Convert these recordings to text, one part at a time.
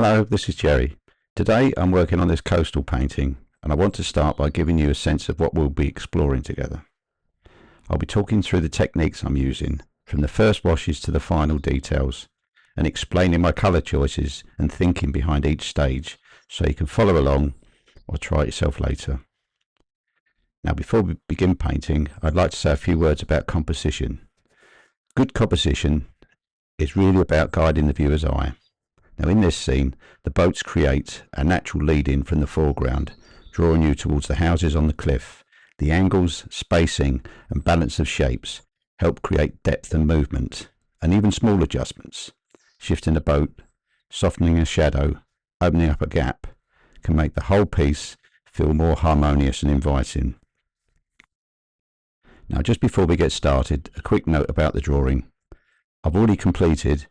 Hello, this is Jerry. Today I'm working on this coastal painting and I want to start by giving you a sense of what we'll be exploring together. I'll be talking through the techniques I'm using, from the first washes to the final details, and explaining my colour choices and thinking behind each stage so you can follow along or try it yourself later. Now before we begin painting, I'd like to say a few words about composition. Good composition is really about guiding the viewer's eye. Now in this scene, the boats create a natural lead-in from the foreground, drawing you towards the houses on the cliff. The angles, spacing and balance of shapes help create depth and movement, and even small adjustments, shifting the boat, softening a shadow, opening up a gap, can make the whole piece feel more harmonious and inviting. Now just before we get started, a quick note about the drawing. I've already completed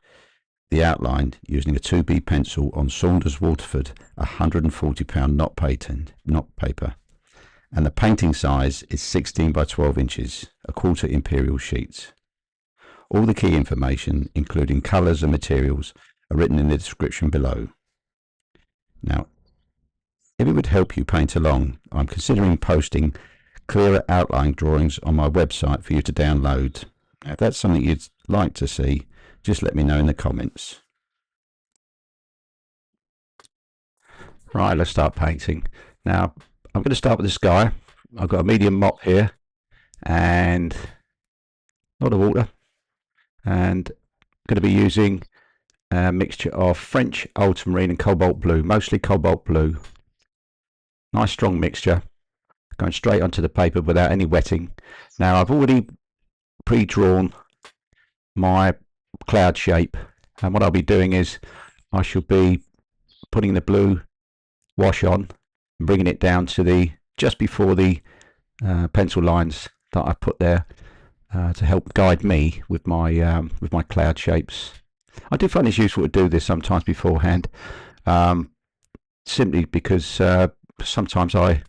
the outline using a 2B pencil on Saunders Waterford 140-pound knot paper, and the painting size is 16 by 12 inches, a quarter imperial sheet. All the key information, including colours and materials, are written in the description below. Now, if it would help you paint along, I'm considering posting clearer outline drawings on my website for you to download. Now, if that's something you'd like to see, just let me know in the comments. Right, let's start painting. Now, I'm going to start with the sky. I've got a medium mop here and a lot of water, and I'm going to be using a mixture of French ultramarine and cobalt blue, mostly cobalt blue. Nice strong mixture, going straight onto the paper without any wetting. Now, I've already pre-drawn my cloud shape, and what I'll be doing is I shall be putting the blue wash on and bringing it down to the just before the pencil lines that I put there to help guide me with my cloud shapes. I do find it's useful to do this sometimes beforehand, simply because sometimes I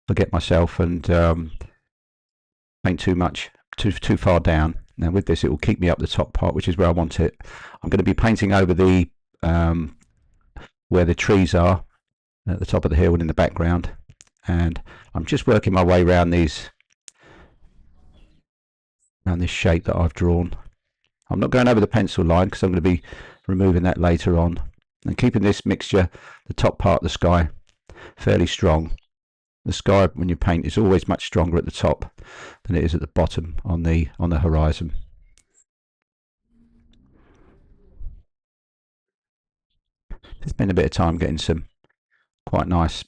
forget myself and paint too much, too far down. Now with this, it will keep me up the top part, which is where I want it. I'm going to be painting over the where the trees are at the top of the hill and in the background, and I'm just working my way around this shape that I've drawn. I'm not going over the pencil line because I'm going to be removing that later on, and keeping this mixture, the top part of the sky, fairly strong. The sky, when you paint, is always much stronger at the top than it is at the bottom on the horizon. It's been a bit of time getting some quite nice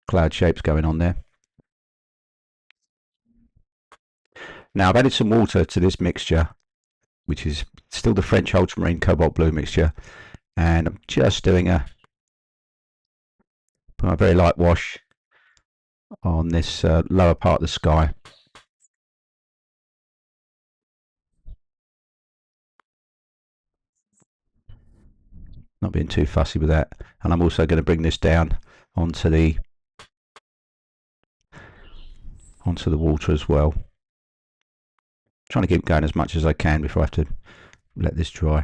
cloud shapes going on there. Now I've added some water to this mixture, which is still the French ultramarine cobalt blue mixture, and I'm just doing a very light wash on this lower part of the sky. Not being too fussy with that, and I'm also going to bring this down onto the water as well. Trying to keep going as much as I can before I have to let this dry.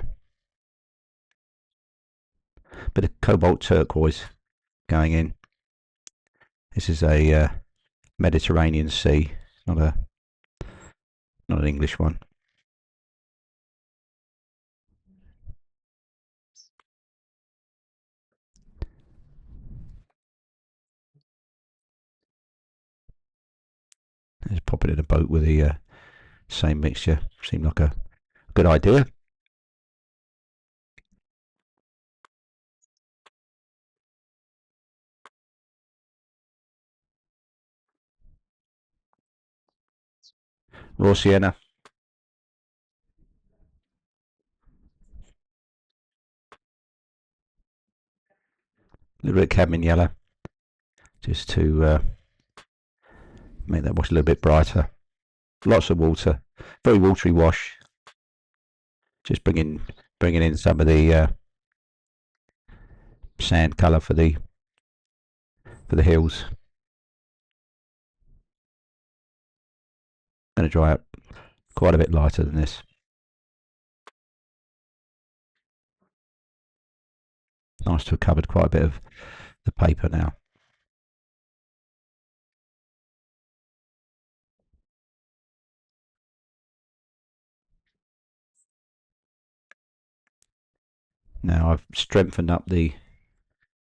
Bit of cobalt turquoise going in. This is a Mediterranean Sea, not an English one. Just pop it in a boat with the same mixture. Seemed like a good idea. Raw sienna. A little bit of cadmium yellow, just to make that wash a little bit brighter. Lots of water, very watery wash. Just bringing in some of the sand colour for the hills. Going to dry up quite a bit lighter than this. nice to have covered quite a bit of the paper now. Now I've strengthened up the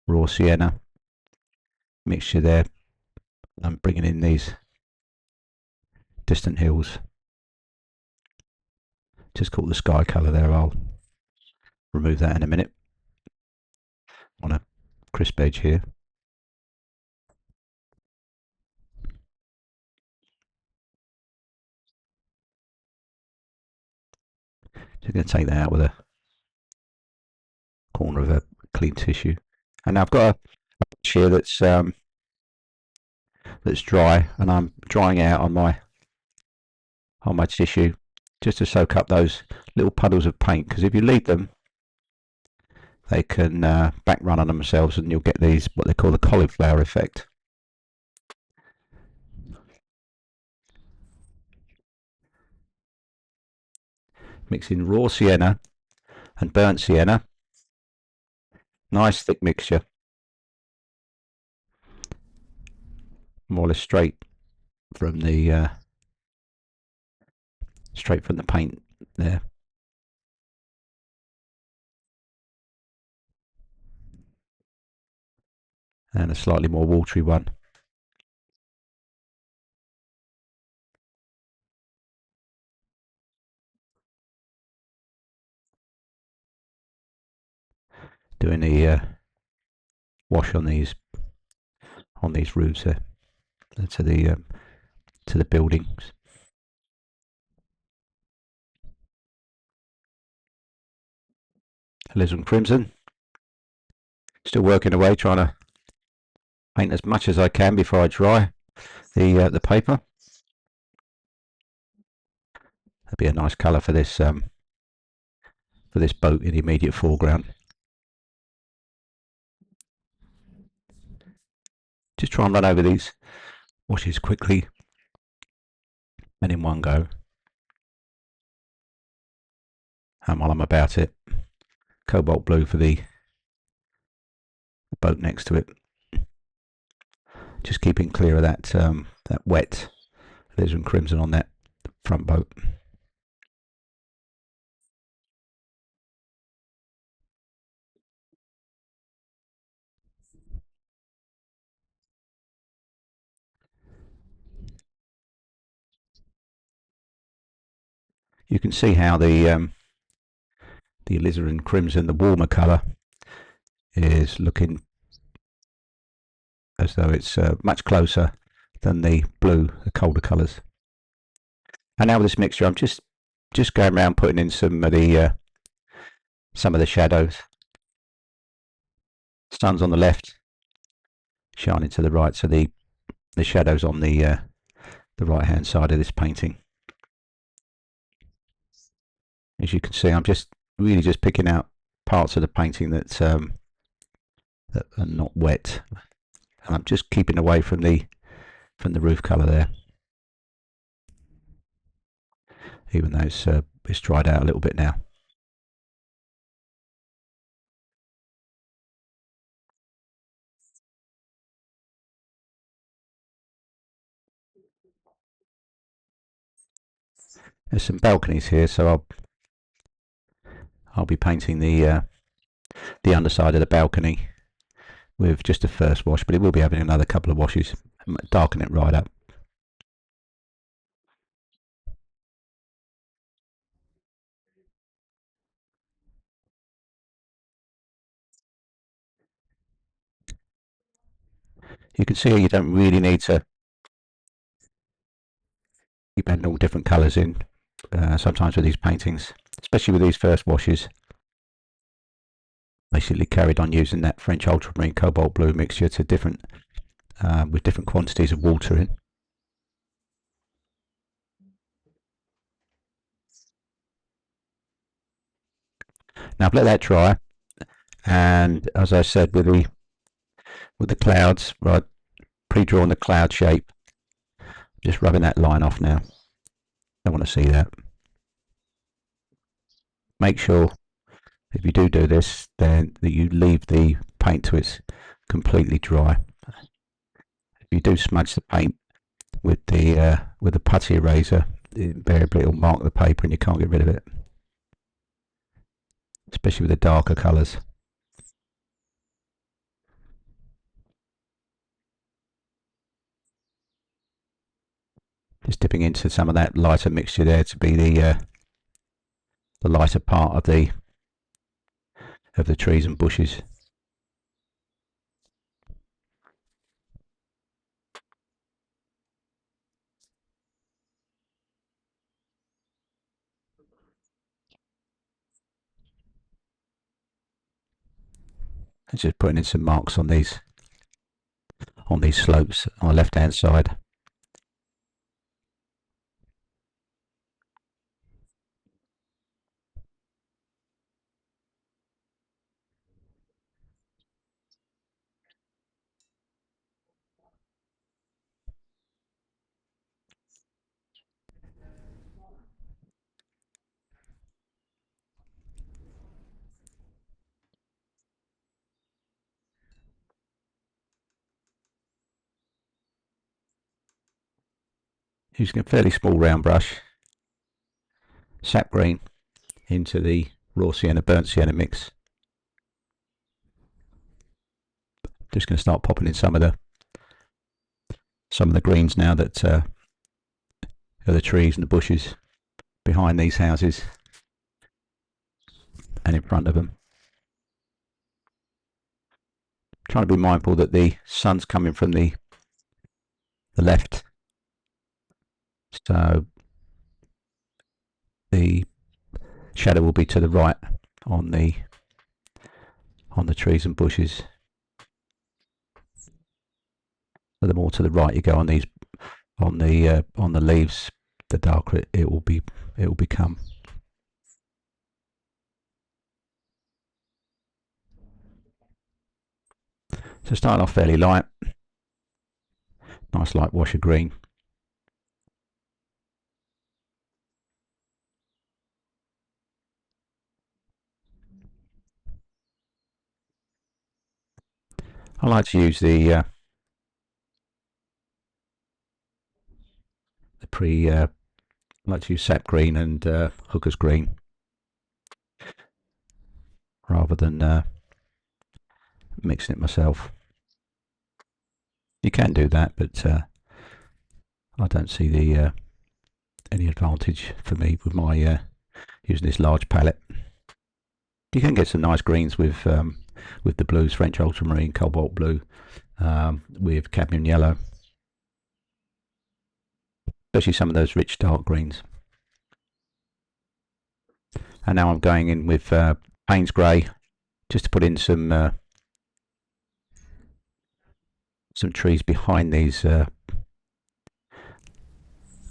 raw sienna mixture there. I'm bringing in these distant hills. Just caught the sky colour there. I'll remove that in a minute on a crisp edge here. Just going to take that out with a corner of a clean tissue. And now I've got a patch here that's dry, and I'm drying it out on my tissue just to soak up those little puddles of paint, because if you leave them they can back run on themselves and you'll get these, what they call the cauliflower effect. Mixing raw sienna and burnt sienna, nice thick mixture, more or less straight from the paint there. And a slightly more watery one. Doing the wash on these roofs there, to the buildings. Alizarin crimson. Still working away, trying to paint as much as I can before I dry the paper. That'd be a nice colour for this boat in the immediate foreground. Just try and run over these washes quickly and in one go. And while I'm about it, cobalt blue for the boat next to it. Just keeping clear of that wet alizarin crimson on that front boat. You can see how the alizarin crimson, the warmer colour, is looking as though it's much closer than the blue, the colder colours. And now with this mixture, I'm just going around putting in some of the shadows. Sun's on the left, shining to the right, so the shadows on the right hand side of this painting. As you can see, I'm really just picking out parts of the painting that are not wet, and I'm just keeping away from the roof colour there, even though it's dried out a little bit now. There's some balconies here, so I'll be painting the underside of the balcony with just a first wash, but it will be having another couple of washes, darken it right up. You can see you don't really need to keep adding all different colours in sometimes with these paintings, especially with these first washes. Basically carried on using that French ultramarine cobalt blue mixture to different with different quantities of water in. Now I've let that dry, and as I said, with the clouds, right, pre-drawn the cloud shape, just rubbing that line off now. Don't want to see that. Make sure If you do this, then you leave the paint to its completely dry. If you do smudge the paint with the putty eraser, invariably it'll mark the paper and you can't get rid of it, especially with the darker colours. Just dipping into some of that lighter mixture there to be the lighter part of the trees and bushes. And just putting in some marks on these slopes on the left hand side. Using a fairly small round brush, sap green into the raw sienna, burnt sienna mix. Just going to start popping in some of the greens now that are the trees and the bushes behind these houses and in front of them. Trying to be mindful that the sun's coming from the left, so the shadow will be to the right on the trees and bushes. So the more to the right you go on these on the leaves, the darker it will become. So starting off fairly light, nice light wash of green. I like to use the I like to use sap green and hooker's green rather than mixing it myself. You can do that, but I don't see the any advantage for me with my using this large palette. You can get some nice greens with the blues, French ultramarine, cobalt blue, with cadmium yellow, especially some of those rich dark greens. And now I'm going in with Payne's grey, just to put in some trees behind these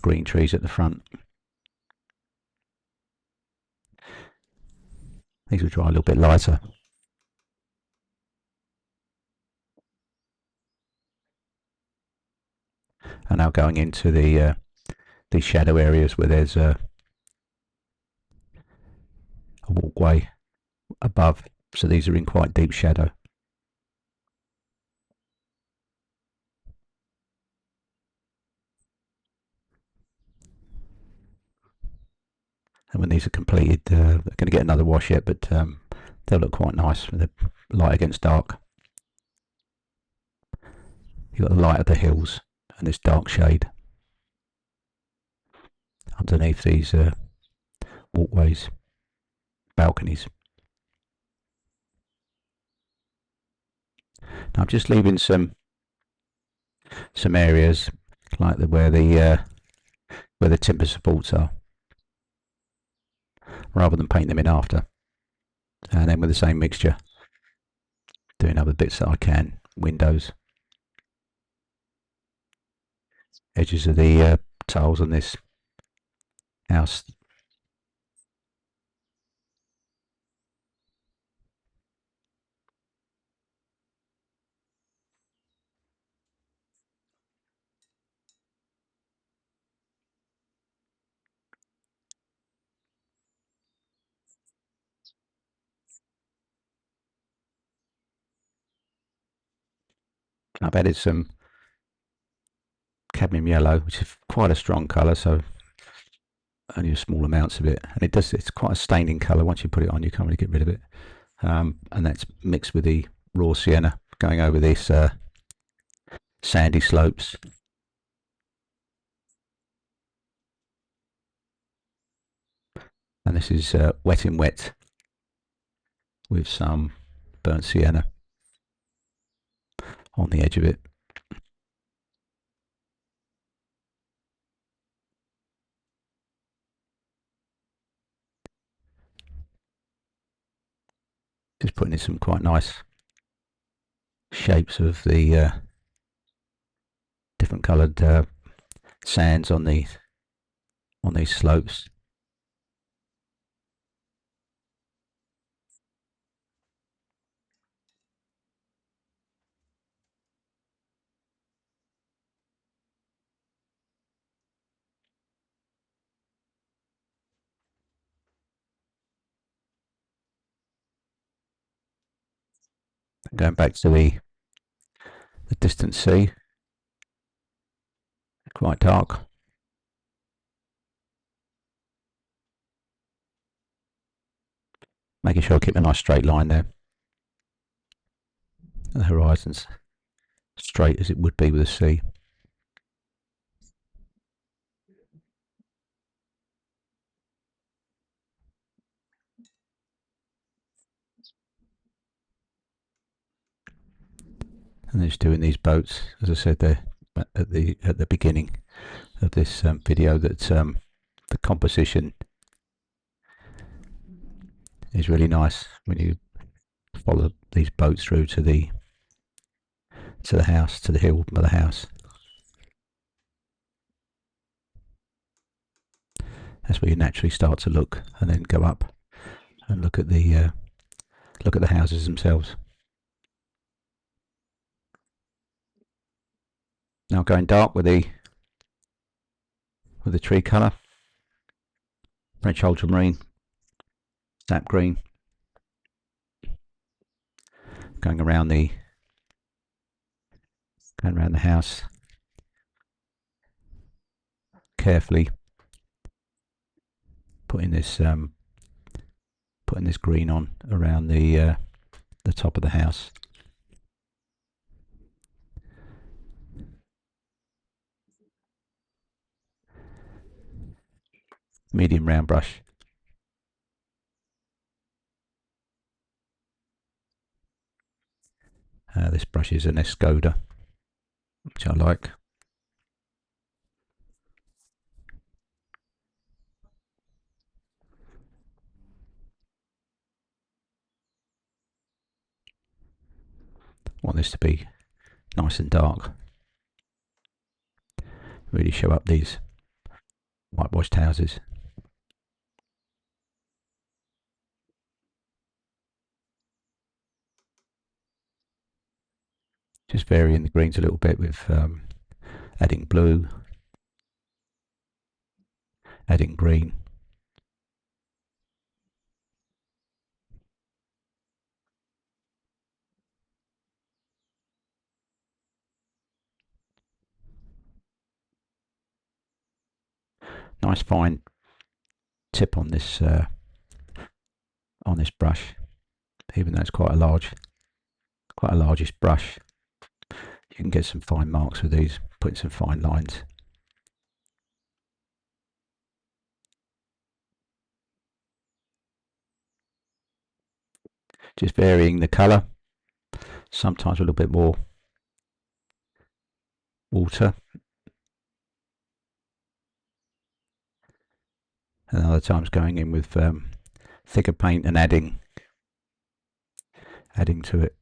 green trees at the front. These will dry a little bit lighter. And now going into the these shadow areas where there's a walkway above, so these are in quite deep shadow. And when these are completed, they're going to get another wash yet, but they'll look quite nice with the light against dark. You've got the light of the hills and this dark shade underneath these walkways, balconies. Now I'm just leaving some areas like where the timber supports are, rather than paint them in after. And then with the same mixture, doing other bits that I can, windows, edges of the tiles on this house. I've added some cadmium yellow, which is quite a strong colour, so only a small amounts of it. And it's quite a staining colour. Once you put it on, you can't really get rid of it. And that's mixed with the raw sienna going over these sandy slopes. And this is wet in wet with some burnt sienna on the edge of it. Just putting in some quite nice shapes of the different coloured sands on these slopes. Going back to the distant sea, quite dark. Making sure I keep a nice straight line there. The horizon's straight as it would be with the sea. And just doing these boats, as I said there at the beginning of this video, that the composition is really nice when you follow these boats through to the house, to the hill by the house. That's where you naturally start to look, and then go up and look at the houses themselves. Now going dark with the tree colour, French ultramarine, sap green, going around the house carefully, putting this green on around the top of the house. Medium round brush. This brush is an Escoda, which I like. Want this to be nice and dark. Really show up these whitewashed houses. Just varying the greens a little bit with adding blue, adding green. Nice fine tip on this brush, even though it's quite a largish brush. You can get some fine marks with these, putting some fine lines. Just varying the colour, sometimes a little bit more water, and other times going in with thicker paint and adding to it.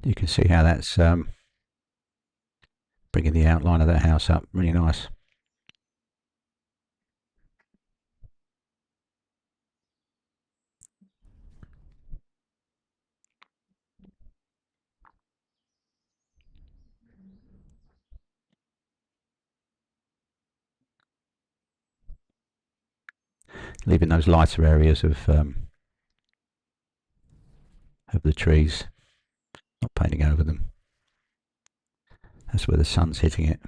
You can see how that's bringing the outline of that house up really nice. leaving those lighter areas of the trees, not painting over them. That's where the sun's hitting it.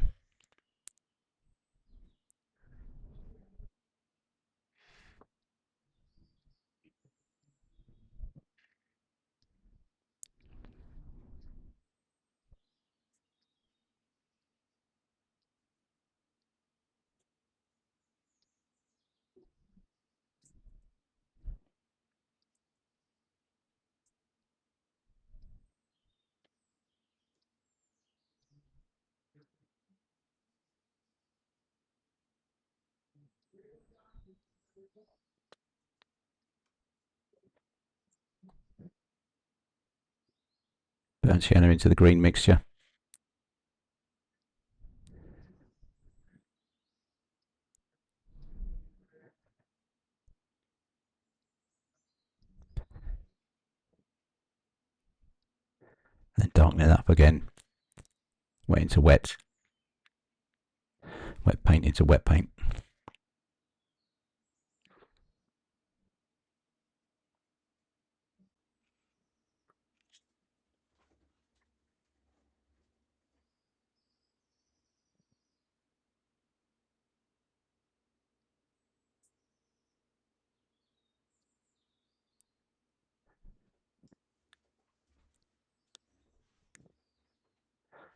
Burnt sienna into the green mixture. Then darken it up again. Wet into wet. Wet paint into wet paint.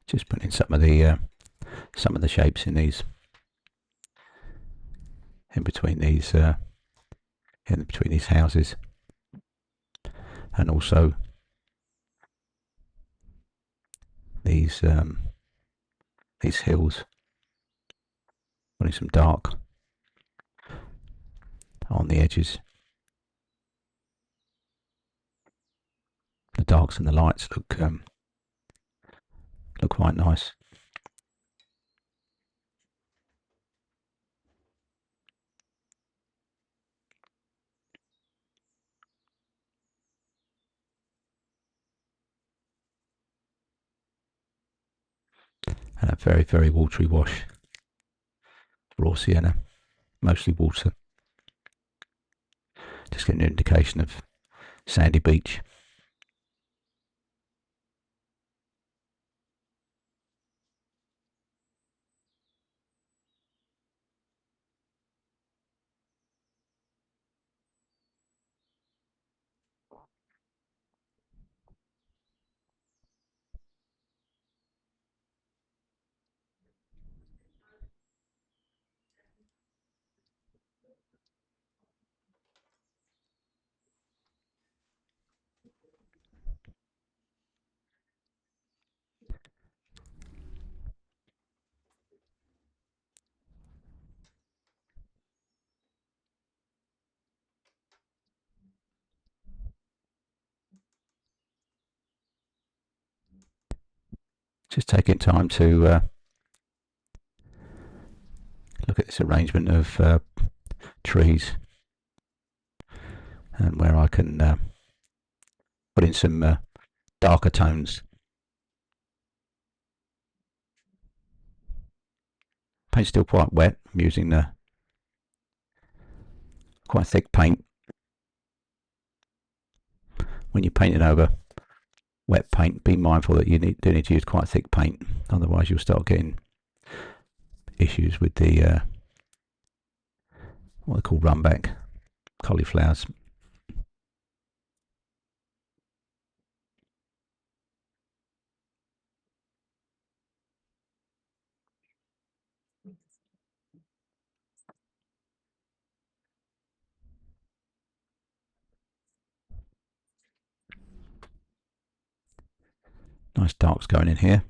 Just putting some of the shapes in these, in between these houses, and also these hills. Putting some dark on the edges. The darks and the lights look quite nice. And a very, very watery wash. Raw sienna, mostly water. Just getting an indication of sandy beach. Just taking time to look at this arrangement of trees, and where I can put in some darker tones. Paint's still quite wet. I'm using quite thick paint. When you're painting over wet paint, be mindful that you do need to use quite thick paint, otherwise you'll start getting issues with the what they call runback cauliflowers. Nice darks going in here.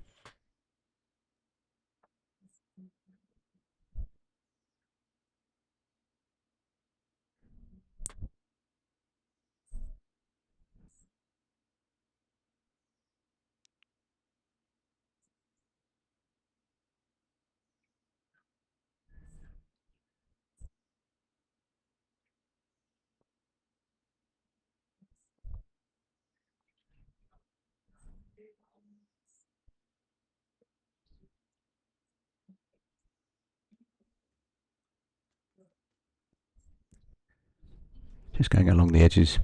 Just going along the edges,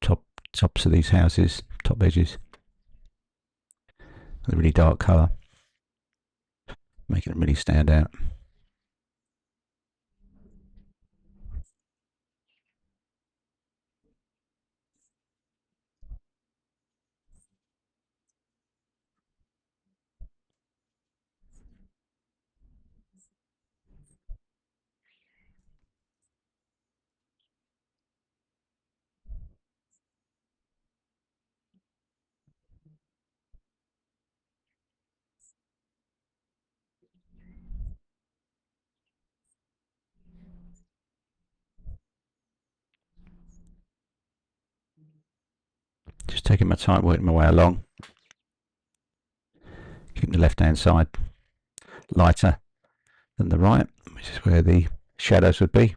tops of these houses, top edges, with a really dark colour, making them really stand out. Just taking my time, working my way along, keeping the left hand side lighter than the right, which is where the shadows would be.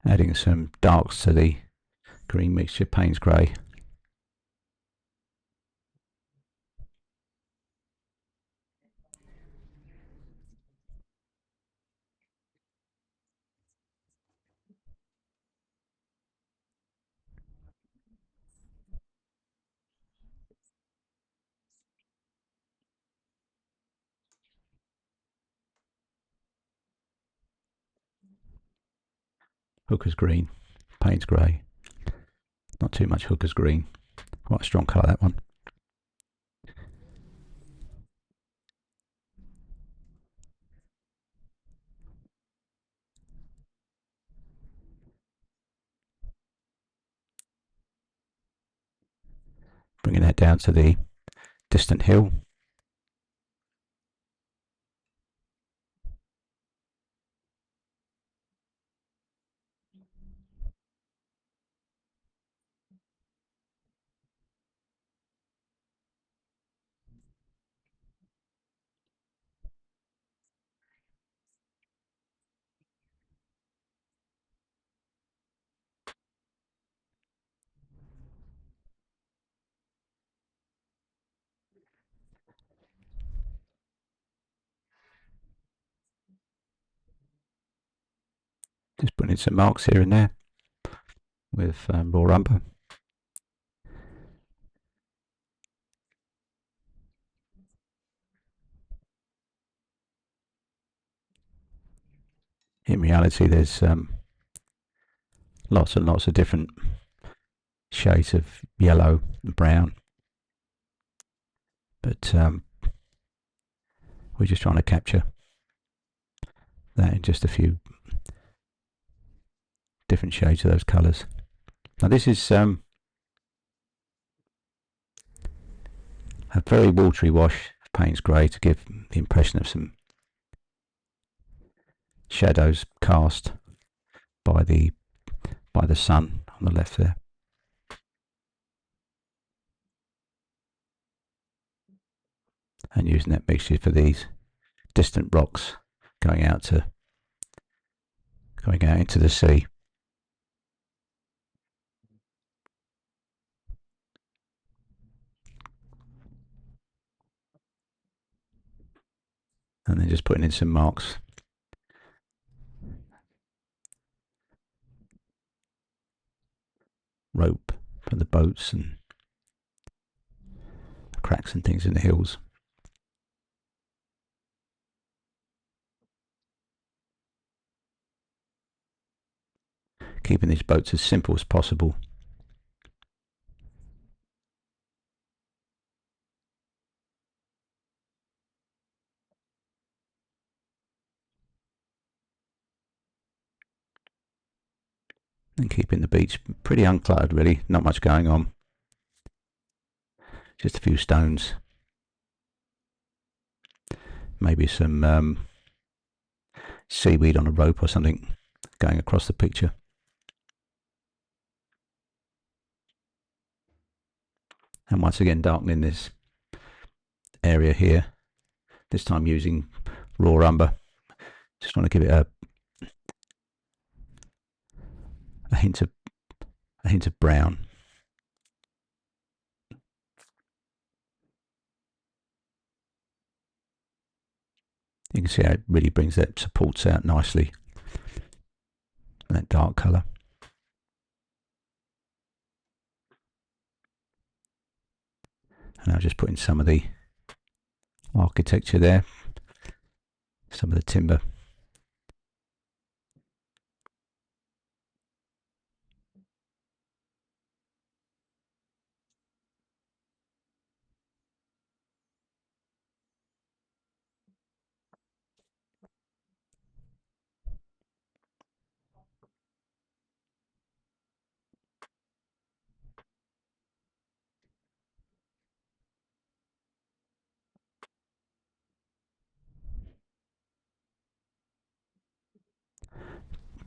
Adding some darks to the green mixture, Payne's grey. Hooker's green, Payne's grey. Not too much Hooker's green. Quite a strong colour, that one. Bringing that down to the distant hill. Just putting in some marks here and there with raw umber. In reality, there's lots and lots of different shades of yellow and brown, but we're just trying to capture that in just a few different shades of those colours. Now this is a very watery wash of Payne's grey to give the impression of some shadows cast by the sun on the left there. And using that mixture for these distant rocks going out into the sea. And then just putting in some marks rope from the boats and cracks and things in the hills. Keeping these boats as simple as possible. And keeping the beach pretty uncluttered, really, not much going on. Just a few stones. Maybe some seaweed on a rope or something going across the picture. And once again darkening this area here, this time using raw umber. Just want to give it a hint of brown. You can see how it really brings that, supports out nicely, that dark colour. And I'll just put in some of the architecture there, some of the timber.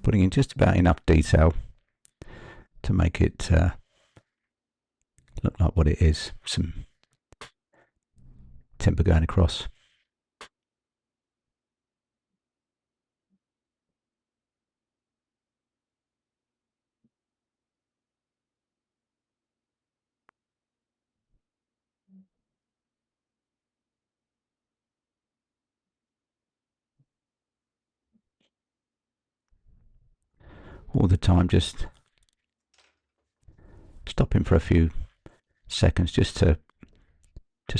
Putting in just about enough detail to make it look like what it is. Some timber going across. All the time just stopping for a few seconds just to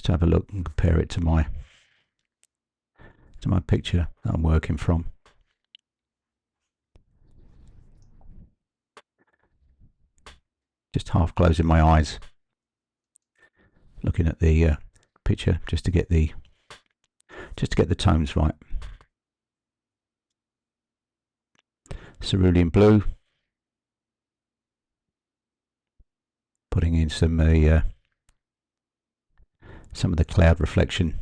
have a look and compare it to my picture that I'm working from. Just half closing my eyes, looking at the picture just to get the tones right. Cerulean blue, putting in some of the cloud reflection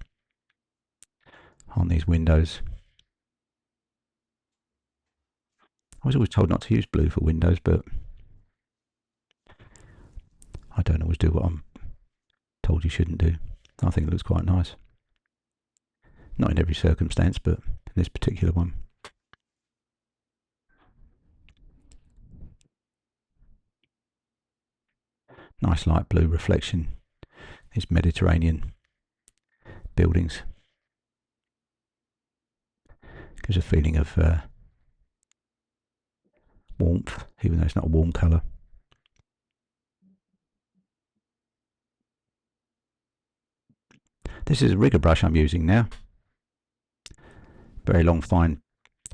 on these windows. I was always told not to use blue for windows, but I don't always do what I'm told you shouldn't do. I think it looks quite nice. Not in every circumstance, but in this particular one. Nice light blue reflection. These Mediterranean buildings. Gives a feeling of warmth, even though it's not a warm colour. This is a rigger brush I'm using now. Very long, fine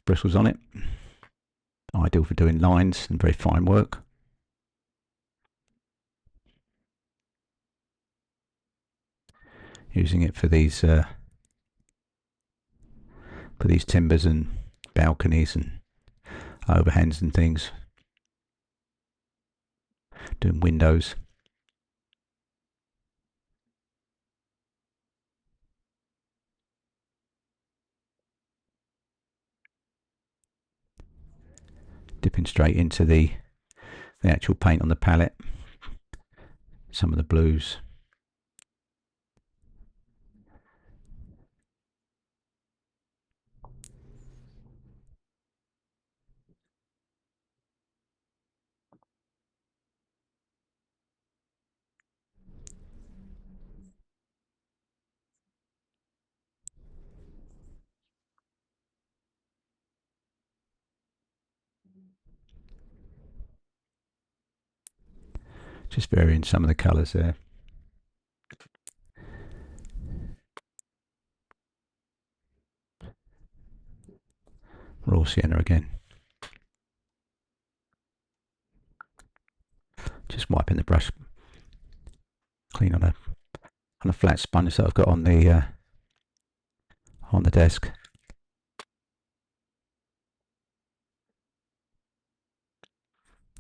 bristles on it. Ideal for doing lines and very fine work. Using it for these timbers and balconies and overhangs and things. Doing windows. Dipping straight into the actual paint on the palette. Some of the blues. Just varying some of the colours there. Raw sienna again. Just wiping the brush clean on a flat sponge that I've got on the desk.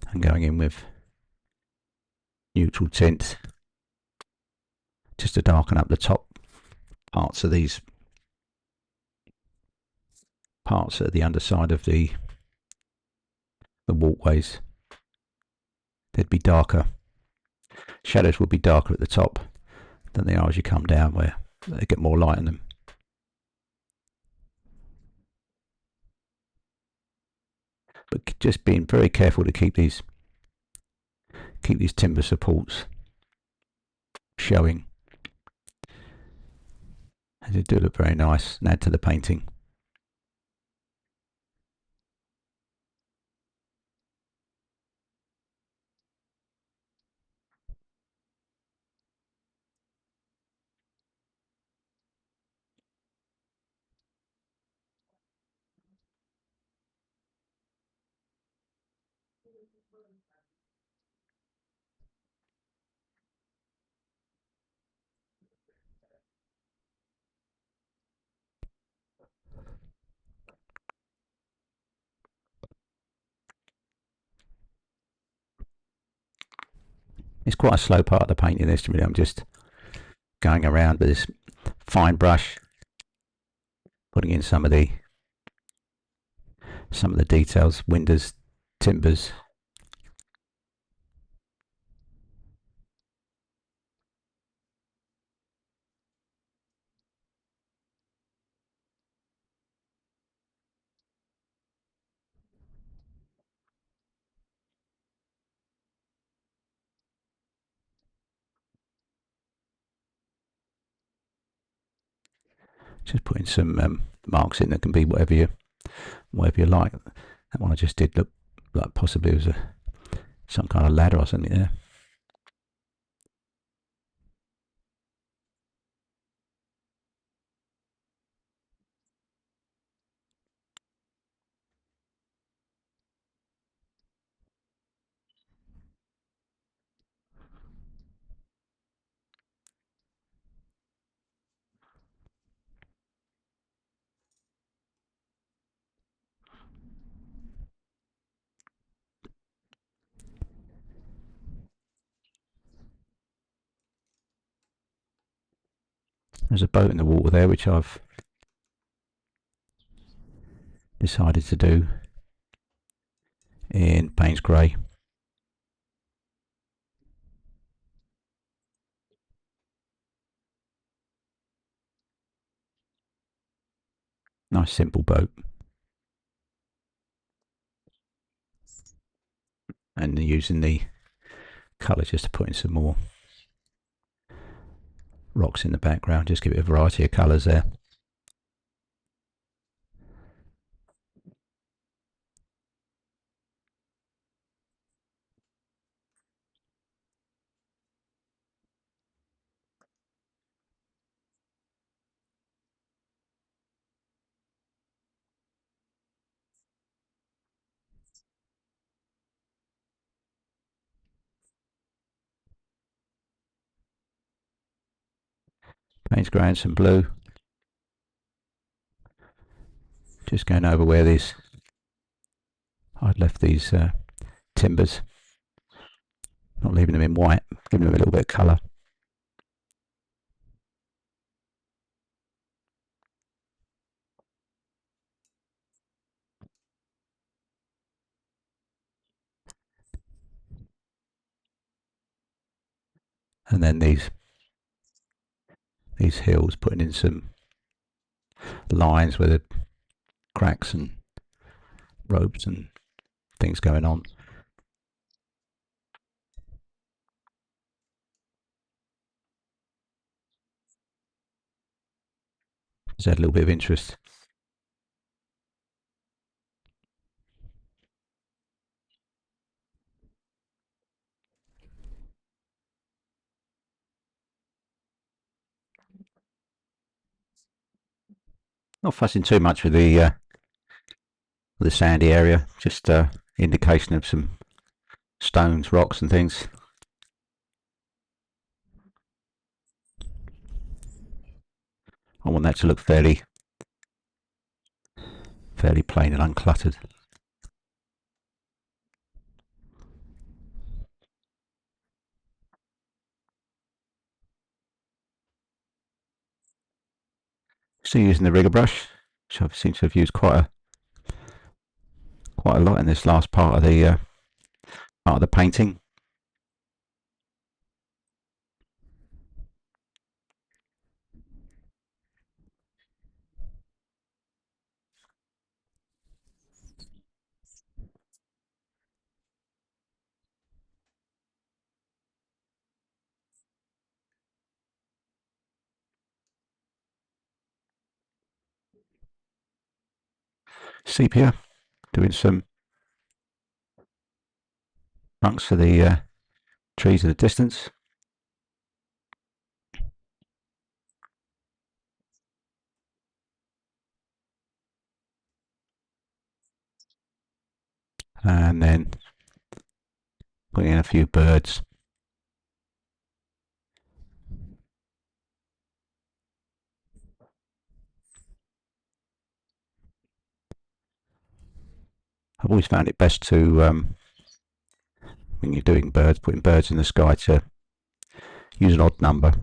And going in with neutral tint just to darken up the top parts of these parts at the underside of the walkways. They'd be darker Shadows will be darker at the top than they are as you come down, where they get more light in them. But just being very careful to keep these timber supports showing, as they do look very nice and add to the painting. It's quite a slow part of the painting, this, really. I'm just going around with this fine brush, putting in some of the details, windows, timbers. Just putting some marks in that can be whatever you like. That one I just did look like possibly it was some kind of ladder or something there. There's a boat in the water there, which I've decided to do in Payne's Grey. Nice simple boat. And using the colour just to put in some more rocks in the background, just give it a variety of colours there. Payne's Grey and some blue. Just going over where I'd left these timbers, not leaving them in white, giving them a little bit of colour. And then these hills, putting in some lines where the cracks and ropes and things going on. Just add a little bit of interest. Not fussing too much with the sandy area, just indication of some stones, rocks and things. I want that to look fairly plain and uncluttered. Still using the rigger brush, which I seem to have used quite a lot in this last part of the painting. sepia, doing some trunks for the trees in the distance. And then putting in a few birds. I've always found it best to, when you're doing birds, putting birds in the sky, to use an odd number.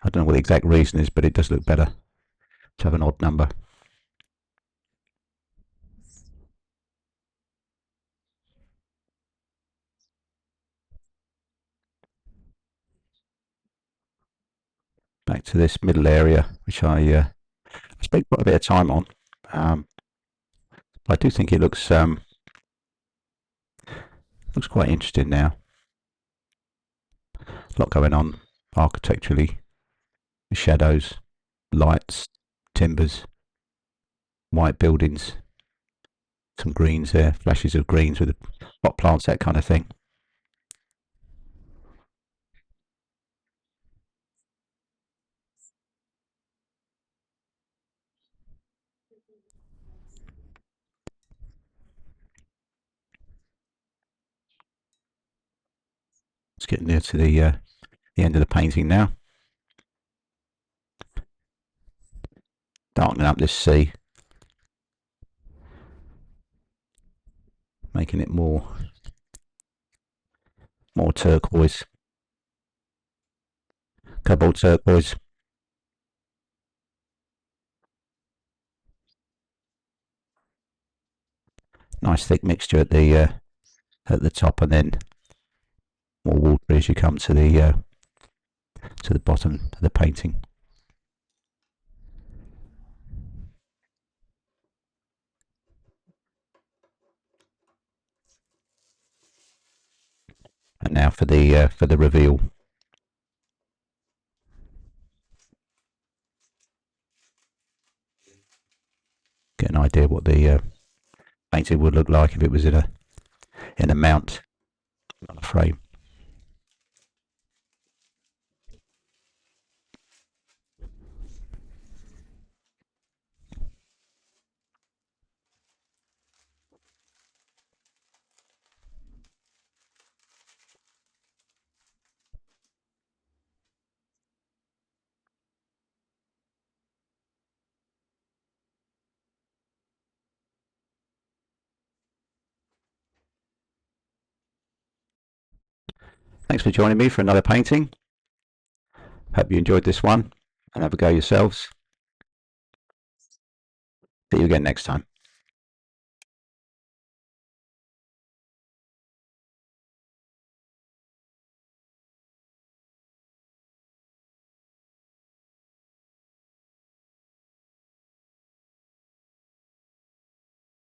I don't know what the exact reason is, but it does look better to have an odd number. Back to this middle area, which I spent quite a bit of time on. I do think it looks quite interesting now. A lot going on architecturally, shadows, lights, timbers, white buildings, some greens there, flashes of greens with the pot plants, that kind of thing. It's getting near to the end of the painting now. Darkening up this sea, making it more turquoise, cobalt turquoise. Nice thick mixture at the top, and then more watery as you come to the bottom of the painting. And now for the reveal. Get an idea what the painting would look like if it was in a mount on a frame. Thanks for joining me for another painting. Hope you enjoyed this one, and have a go yourselves. See you again next time.